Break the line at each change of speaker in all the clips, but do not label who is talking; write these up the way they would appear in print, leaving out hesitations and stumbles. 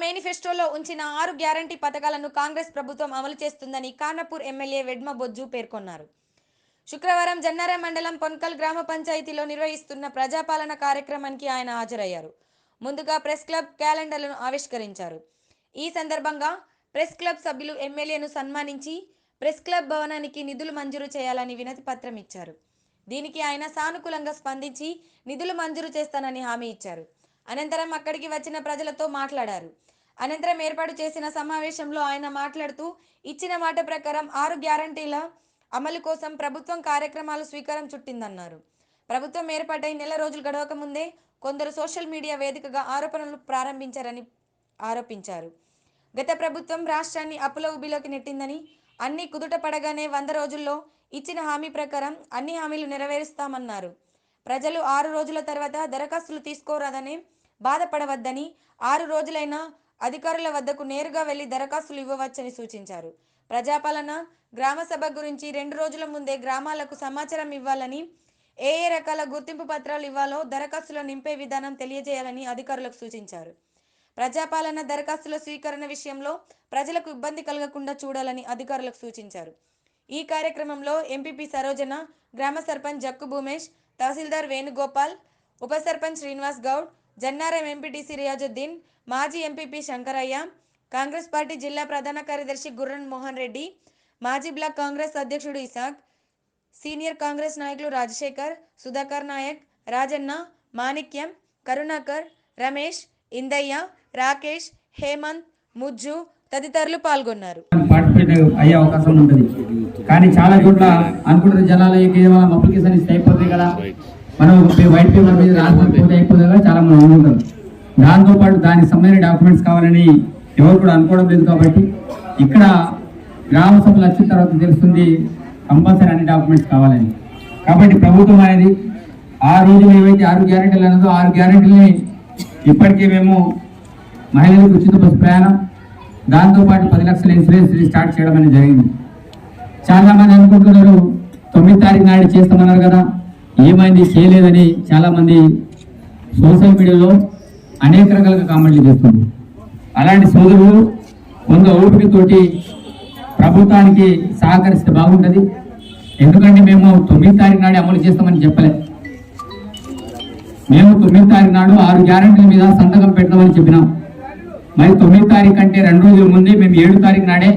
మేనిఫెస్టోలో ఉంచిన 6 గ్యారంటీ పథకాలను కాంగ్రెస్ ప్రభుత్వం అమలు చేస్తుందని ఖానాపూర్ ఎమ్మెల్యే వెడ్మ బొజ్జు పేర్కొన్నారు. శుక్రవారం జన్నారం మండలం పొన్కల్ గ్రామ పంచాయతీలో నిర్వహిస్తున్న ప్రజాపాలన కార్యక్రమానికి ఆయన హాజరయ్యారు. ముందుగా ప్రెస్ క్లబ్ క్యాలెండర్లను ఆవిష్కరించారు. ఈ సందర్భంగా ప్రెస్ క్లబ్ సభ్యులు ఎమ్మెల్యేను సన్మానించి ప్రెస్ క్లబ్ భవనానికి నిధులు మంజూరు చేయాలని వినతి పత్రం ఇచ్చారు. దీనికి ఆయన సానుకూలంగా స్పందించి నిధులు మంజూరు చేస్తానని హామీ ఇచ్చారు. అనంతరం అక్కడికి వచ్చిన ప్రజలతో మాట్లాడారు. అనంతరం ఏర్పాటు చేసిన సమావేశంలో ఆయన మాట్లాడుతూ ఇచ్చిన మాట ప్రకారం 6 గ్యారంటీల అమలు కోసం ప్రభుత్వం కార్యక్రమాలు స్వీకారం చుట్టిందన్నారు. ప్రభుత్వం ఏర్పాటై నెల రోజులు గడవక ముందే కొందరు సోషల్ మీడియా వేదికగా ఆరోపణలు ప్రారంభించారని ఆరోపించారు. గత ప్రభుత్వం రాష్ట్రాన్ని అప్పుల ఊబిలోకి నెట్టిందని, అన్ని కుదుట పడగానే 100 రోజుల్లో ఇచ్చిన హామీ ప్రకారం అన్ని హామీలు నెరవేరుస్తామన్నారు. ప్రజలు 6 రోజుల తర్వాత దరఖాస్తులు తీసుకోరాదని బాధపడవద్దని, 6 రోజులైనా అధికారుల వద్దకు నేరుగా వెళ్లి దరఖాస్తులు ఇవ్వవచ్చని సూచించారు. ప్రజాపాలన గ్రామ సభ గురించి 2 రోజుల ముందే గ్రామాలకు సమాచారం ఇవ్వాలని, ఏ రకాల గుర్తింపు పత్రాలు ఇవ్వాలో దరఖాస్తులు నింపే విధానం తెలియజేయాలని అధికారులకు సూచించారు. ప్రజాపాలన దరఖాస్తుల స్వీకరణ విషయంలో ప్రజలకు ఇబ్బంది కలగకుండా చూడాలని అధికారులకు సూచించారు. ఈ కార్యక్రమంలో ఎంపీపీ సరోజన, గ్రామ సర్పంచ్ జక్కు భూమేష్, తహసీల్దార్ వేణుగోపాల్, ఉప సర్పంచ్ శ్రీనివాస్ గౌడ్, జన్నారం ఎంపీటీసీ రియాజుద్దీన్, మాజీ ఎంపీపీ శంకరయ్య, కాంగ్రెస్ పార్టీ జిల్లా ప్రధాన కార్యదర్శి గుర్రన్ మోహన్ రెడ్డి, మాజీ బ్లాక్ కాంగ్రెస్ అధ్యక్షుడు ఇసాక్, సీనియర్ కాంగ్రెస్ నాయకులు రాజశేఖర్, సుధాకర్ నాయక్, రాజన్న, మాణిక్యం, కరుణాకర్, రమేష్, ఇందయ్య, రాకేష్, హేమంత్, ముజ్జు తదితరులు పాల్గొన్నారు.
అయ్యే అవకాశం ఉంటుంది. కానీ చాలా చోట్ల అనుకుంటారు జనాలు కేవలం అప్లికేషన్ ఇస్తే అయిపోతుంది కదా, మనం వైట్ పేపర్ మీద రాకపోతే అయిపోతుంది కదా చాలా మంది అనుకుంటారు. దాంతోపాటు దానికి సంబంధించిన డాక్యుమెంట్స్ కావాలని ఎవరు కూడా అనుకోవడం లేదు. కాబట్టి ఇక్కడ గ్రామ సభలు వచ్చిన తర్వాత తెలుస్తుంది కంపల్సరీ అన్ని డాక్యుమెంట్స్ కావాలని. కాబట్టి ప్రభుత్వం అనేది 6 రోజులు ఏవైతే 6 గ్యారెంటీలు అన్నదో 6 గ్యారెంటీలని ఇప్పటికే మేము మహిళలకు ఉచిత బస్సు ప్రయాణం, దాంతోపాటు 10 లక్షల ఇన్సూరెన్స్ స్టార్ట్ చేయడం అనేది జరిగింది. చాలా మంది అనుకుంటున్నారు 9వ తారీఖు నాడు చేస్తామన్నారు కదా, ఏమైంది చేయలేదని చాలా మంది సోషల్ మీడియాలో అనేక రకాలుగా కామెంట్లు చేస్తుంది. అలాంటి సోదరులు కొంత ఓపికతోటి ప్రభుత్వానికి సహకరిస్తే బాగుంటుంది. ఎందుకంటే మేము 9వ తారీఖు నాడు అమలు చేస్తామని చెప్పలే. మేము 9వ తారీఖు నాడు 6 గ్యారెంటీల మీద సంతకం పెడతామని చెప్పినాం. మరి 9వ తారీఖు అంటే 2 రోజుల ముందే మేము 7వ తారీఖు నాడే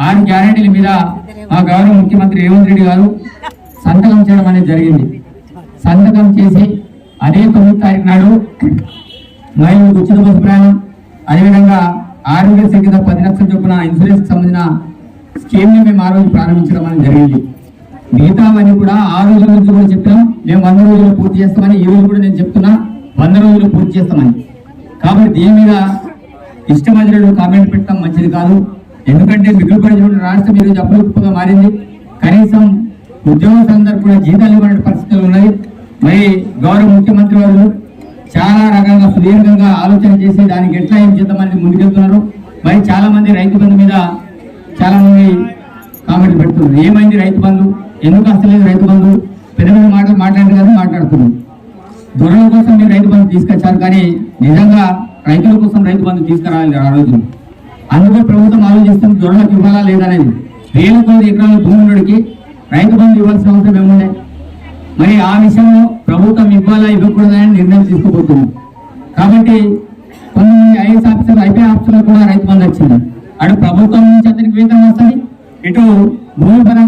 6 గ్యారెంటీల మీద మా గౌరవ ముఖ్యమంత్రి రేవంత్ రెడ్డి గారు సంతకం చేయడం అనేది జరిగింది. సంతకం చేసి అదే 9వ తారీఖు నాడు మహిళలకు ఉచిత బస్సు ప్రయాణం, అదేవిధంగా ఆరోగ్యశ్రీ కింద 10 లక్షల చొప్పున ఇన్సూరెన్స్ సంబంధించిన స్కీమ్ ని మేము ఆ రోజు ప్రారంభించడం అనేది జరిగింది. మిగతావన్నీ కూడా 6 రోజుల నుంచి కూడా చెప్పినాం మేము 100 రోజులు పూర్తి చేస్తామని. ఈ రోజు కూడా నేను చెప్తున్నా 100 రోజులు పూర్తి చేస్తామని. కాబట్టి దీని మీద ఇష్టమజ్ఞుడు కామెంట్ పెట్టడం మంచిది కాదు. ఎందుకంటే మిగులు పడిన రాష్ట్రం ఈరోజు అప్పులుగా మారింది. కనీసం ఉద్యోగస్తులందరూ కూడా జీతాలు ఇవ్వని పరిస్థితులు ఉన్నాయి. మరి గౌరవ ముఖ్యమంత్రి వారు చాలా రకంగా సుదీర్ఘంగా ఆలోచన చేసి దానికి ఎట్లా ఏం చేద్దామని ముందుకెళ్తున్నారు. మరి చాలా మంది రైతు బంధు మీద చాలా మంది కామెంట్లు పెడుతున్నారు. ఏమైంది రైతు బంధు, ఎందుకు అసలేదు రైతు బంధు, పెద్ద పెద్ద మాటలు మాట్లాడేది మాట్లాడుతున్నారు. దొరల కోసం మీరు రైతు బంధు తీసుకొచ్చారు, కానీ నిజంగా రైతుల కోసం రైతు బంధు తీసుకురావాలి ఆ రోజు. అందుకే ప్రభుత్వం ఆలోచిస్తుంది దొరలకు ఇవ్వాలా లేదనేది. 1000 కొద్ది ఎకరాల భూముడికి రైతు బంధు ఇవ్వాల్సిన అవసరం ఏముండే. మరి ఆ విషయంలో ప్రభుత్వం ఇవ్వాలా ఇవ్వకూడదని నిర్ణయం తీసుకోబోతుంది. కాబట్టి కొంతమంది ఐఏఎస్ ఆఫీసర్లు ఐపీఎస్ ఆఫీసర్లు కూడా రైతు బంధు వచ్చింది. అటు ప్రభుత్వం నుంచి అతనికి వేతనం వస్తుంది, ఇటు భూమి పరంగా